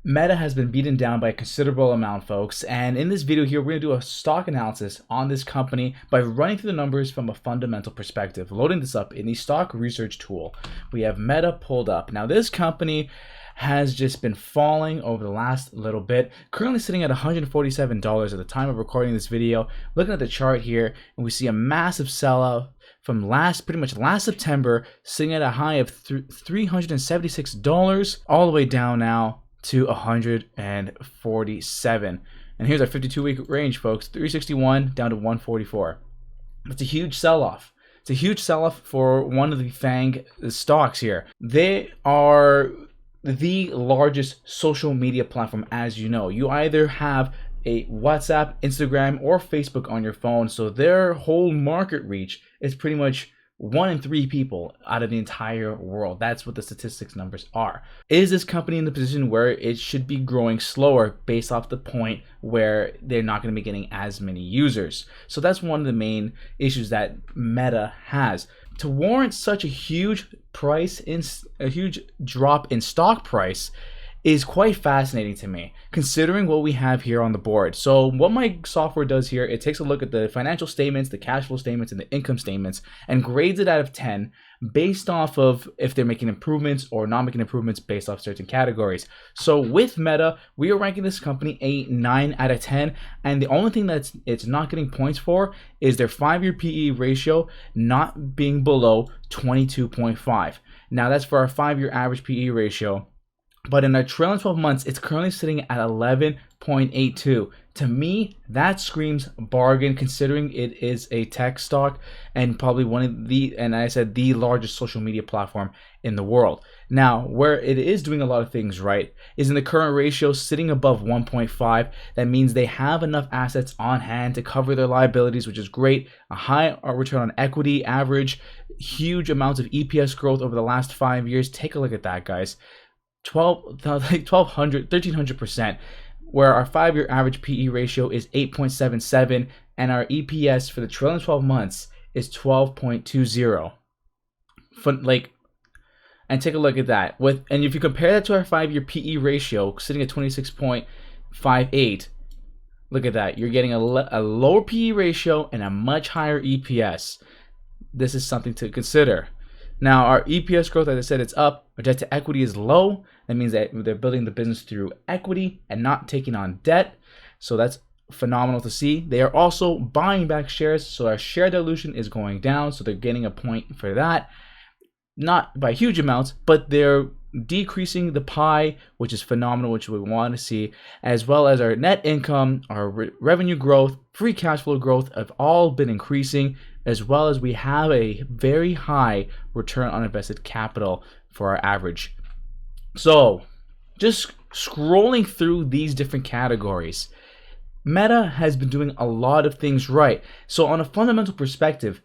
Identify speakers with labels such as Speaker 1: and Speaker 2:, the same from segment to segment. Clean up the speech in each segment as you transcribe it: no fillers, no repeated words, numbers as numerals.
Speaker 1: Meta has been beaten down by a considerable amount, folks, and in this video here, we're going to do a stock analysis on this company by running through the numbers from a fundamental perspective. Loading this up in the stock research tool, we have Meta pulled up. Now, this company has just been falling over the last little bit, currently sitting at $147 at the time of recording this video. Looking at the chart here, and we see a massive sell-off from pretty much last September, sitting at a high of $376 all the way down now to 147. And here's our 52-week range, folks. 361 down to 144. It's a huge sell-off. It's a huge sell-off for one of the FANG stocks here. They are the largest social media platform, as you know. You either have a WhatsApp, Instagram, or Facebook on your phone, so their whole market reach is pretty much 1 in 3 people out of the entire world. That's what the statistics numbers are. Is this company in the position where it should be growing slower based off the point where they're not going to be getting as many users? So that's one of the main issues that Meta has. To warrant such a huge drop in stock price is quite fascinating to me, considering what we have here on the board. So what my software does here, it takes a look at the financial statements, the cash flow statements, and the income statements, and grades it out of 10 based off of if they're making improvements or not making improvements based off certain categories. So with Meta, we are ranking this company a 9 out of 10, and the only thing that it's not getting points for is their 5-year PE ratio not being below 22.5. Now that's for our 5-year average PE ratio. But in our trailing 12 months, it's currently sitting at 11.82. To me, that screams bargain, considering it is a tech stock and probably one of the, and I said the largest social media platform in the world. Now, where it is doing a lot of things right is in the current ratio sitting above 1.5. That means they have enough assets on hand to cover their liabilities, which is great. A high return on equity average, huge amounts of EPS growth over the last 5 years. Take a look at that, guys. 1300%, where our 5-year average PE ratio is 8.77, and our EPS for the trailing 12 months is 12.20. And take a look at that. And if you compare that to our 5-year PE ratio sitting at 26.58, look at that. You're getting a lower PE ratio and a much higher EPS. This is something to consider. Now, our EPS growth, as I said, it's up. Our debt to equity is low. That means that they're building the business through equity and not taking on debt. So that's phenomenal to see. They are also buying back shares. So our share dilution is going down. So they're getting a point for that. Not by huge amounts, but they're decreasing the pie, which is phenomenal, which we want to see, as well as our net income, our revenue growth, free cash flow growth have all been increasing, as well as we have a very high return on invested capital for our average. So just scrolling through these different categories, Meta has been doing a lot of things right. So on a fundamental perspective,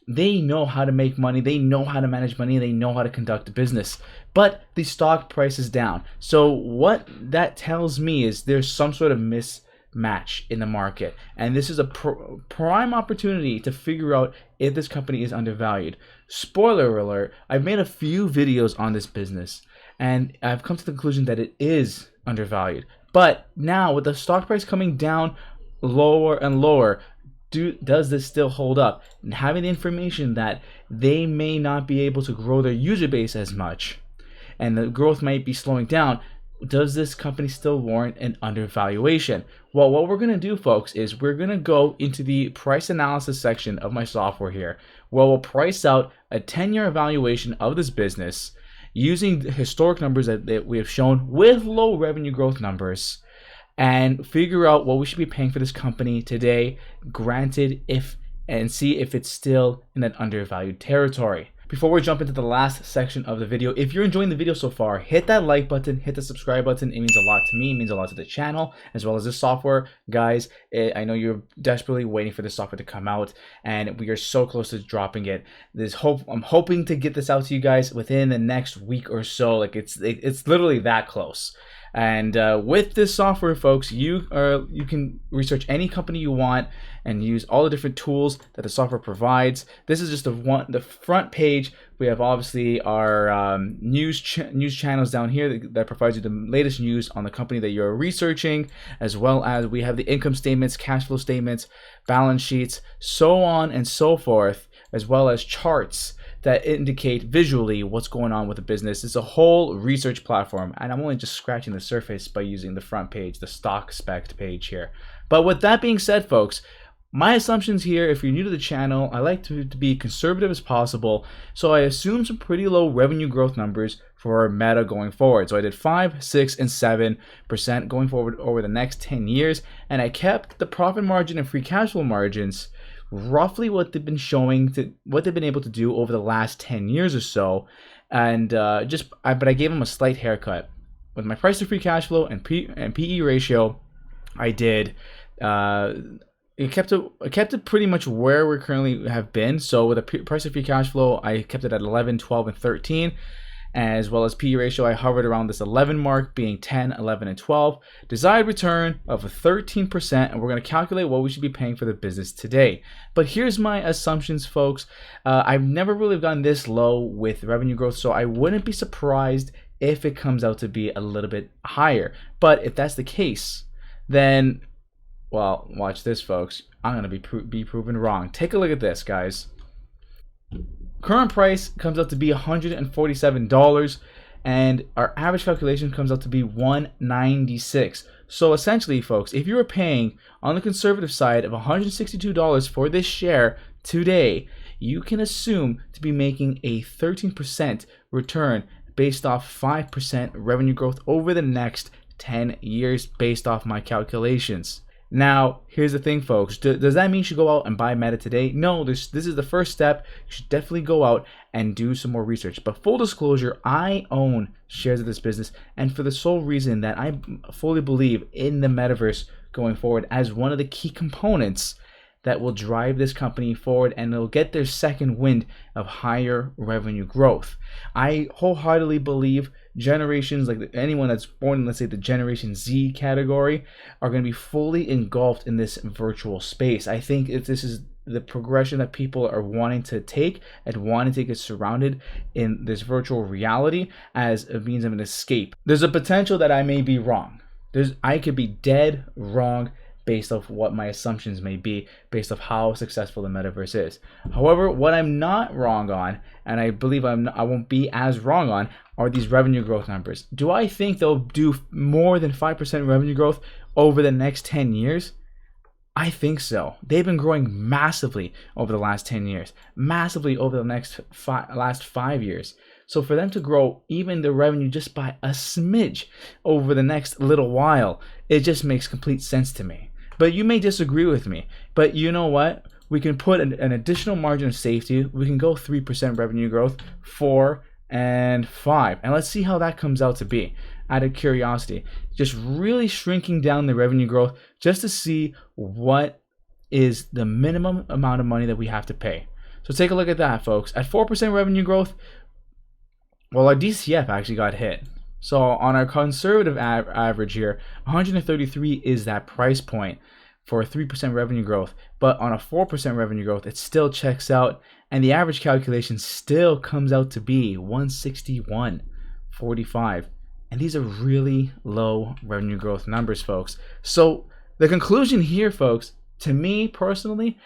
Speaker 1: they know how to make money, they know how to manage money, they know how to conduct business, but the stock price is down. So what that tells me is there's some sort of mismatch in the market, and this is a prime opportunity to figure out if this company is undervalued. Spoiler alert, I've made a few videos on this business, and I've come to the conclusion that it is undervalued. But now with the stock price coming down lower and lower, does this still hold up? And having the information that they may not be able to grow their user base as much, and the growth might be slowing down, does this company still warrant an undervaluation? Well, what we're going to do, folks, is we're going to go into the price analysis section of my software here, where we'll price out a 10-year evaluation of this business using the historic numbers that we have shown with low revenue growth numbers, and figure out what we should be paying for this company today, granted, and see if it's still in that undervalued territory. Before we jump into the last section of the video, if you're enjoying the video so far, hit that like button, hit the subscribe button. It means a lot to me, it means a lot to the channel, as well as the software. Guys, I know you're desperately waiting for this software to come out, and we are so close to dropping it. I'm hoping to get this out to you guys within the next week or so. Like it's literally that close. And with this software, folks, you can research any company you want and use all the different tools that the software provides. This is just the front page. We have obviously our news channels down here that provides you the latest news on the company that you're researching, as well as we have the income statements, cash flow statements, balance sheets, so on and so forth, as well as charts that indicate visually what's going on with the business. It's a whole research platform, and I'm only just scratching the surface by using the front page, the stock spec page here. But with that being said, folks, my assumptions here, if you're new to the channel, I like to be conservative as possible, so I assume some pretty low revenue growth numbers for Meta going forward. So I did 5, 6, and 7% going forward over the next 10 years, and I kept the profit margin and free cash flow margins roughly what they've been what they've been able to do over the last 10 years or so, and but I gave them a slight haircut with my price to free cash flow and PE ratio. I did. It kept it pretty much where we currently have been. So with a price of free cash flow, I kept it at 11, 12, and 13. As well as PE ratio, I hovered around this 11 mark, being 10, 11, and 12. Desired return of 13%, and we're going to calculate what we should be paying for the business today. But here's my assumptions, folks. I've never really gone this low with revenue growth, so I wouldn't be surprised if it comes out to be a little bit higher. But if that's the case, then, well, watch this, folks. I'm going to be proven wrong. Take a look at this, guys. Current price comes out to be $147, and our average calculation comes out to be $196. So essentially, folks, if you were paying on the conservative side of $162 for this share today, you can assume to be making a 13% return based off 5% revenue growth over the next 10 years based off my calculations. Now, here's the thing, folks. Does that mean you should go out and buy Meta today? No, this is the first step. You should definitely go out and do some more research. But full disclosure, I own shares of this business, and for the sole reason that I fully believe in the metaverse going forward as one of the key components that will drive this company forward, and it'll get their second wind of higher revenue growth. I wholeheartedly believe generations, like anyone that's born in, let's say, the Generation Z category, are going to be fully engulfed in this virtual space. I think if this is the progression that people are wanting to take and wanting to get surrounded in this virtual reality as a means of an escape. There's a potential that I may be wrong. I could be dead wrong based off what my assumptions may be, based off how successful the metaverse is. However, what I'm not wrong on, and I believe I won't be as wrong on, are these revenue growth numbers. Do I think they'll do more than 5% revenue growth over the next 10 years? I think so. They've been growing massively over the last 10 years, massively over the last 5 years. So for them to grow even the revenue just by a smidge over the next little while, it just makes complete sense to me. But you may disagree with me. But you know what? We can put an additional margin of safety. We can go 3% revenue growth, 4 and 5. And let's see how that comes out to be. Out of curiosity, just really shrinking down the revenue growth just to see what is the minimum amount of money that we have to pay. So take a look at that, folks. At 4% revenue growth, well, our DCF actually got hit. So on our conservative average here, 133 is that price point for a 3% revenue growth. But on a 4% revenue growth, it still checks out, and the average calculation still comes out to be 161.45. And these are really low revenue growth numbers, folks. So the conclusion here, folks, to me personally,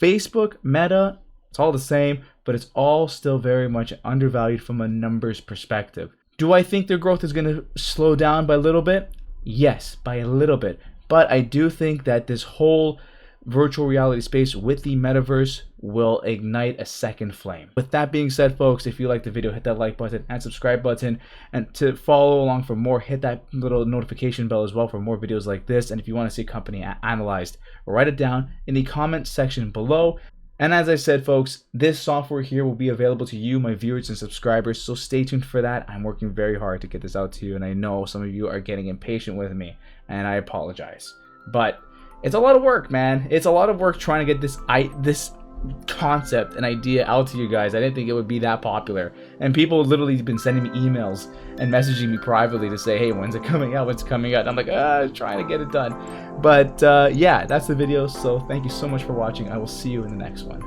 Speaker 1: Facebook, Meta, it's all the same, but it's all still very much undervalued from a numbers perspective. Do I think their growth is going to slow down by a little bit? Yes, by a little bit. But I do think that this whole virtual reality space with the metaverse will ignite a second flame. With that being said, folks, if you like the video, hit that like button and subscribe button, and to follow along for more, hit that little notification bell as well for more videos like this. And if you want to see a company analyzed, write it down in the comment section below. And as I said, folks, this software here will be available to you, my viewers and subscribers, so stay tuned for that. I'm working very hard to get this out to you, and I know some of you are getting impatient with me, and I apologize. But it's a lot of work, man. It's a lot of work trying to get this concept and idea out to you guys. I didn't think it would be that popular, and people literally been sending me emails and messaging me privately to say, hey, when's it coming out, when's it coming out? And I'm like, trying to get it done. But yeah, that's the video. So thank you so much for watching. I will see you in the next one.